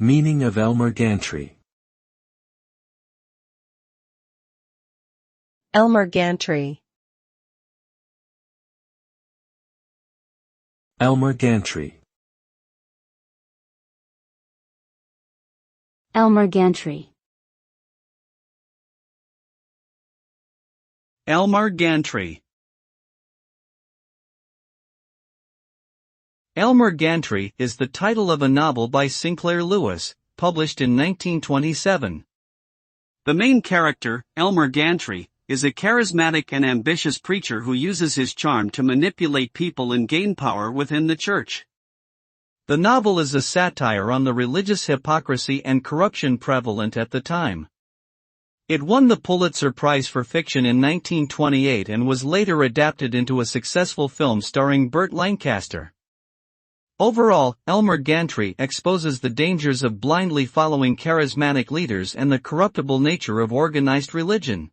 Meaning of Elmer Gantry. Elmer Gantry. Elmer Gantry. Elmer Gantry. Elmer Gantry. Elmer Gantry is the title of a novel by Sinclair Lewis, published in 1927. The main character, Elmer Gantry, is a charismatic and ambitious preacher who uses his charm to manipulate people and gain power within the church. The novel is a satire on the religious hypocrisy and corruption prevalent at the time. It won the Pulitzer Prize for Fiction in 1928 and was later adapted into a successful film starring Burt Lancaster. Overall, Elmer Gantry exposes the dangers of blindly following charismatic leaders and the corruptible nature of organized religion.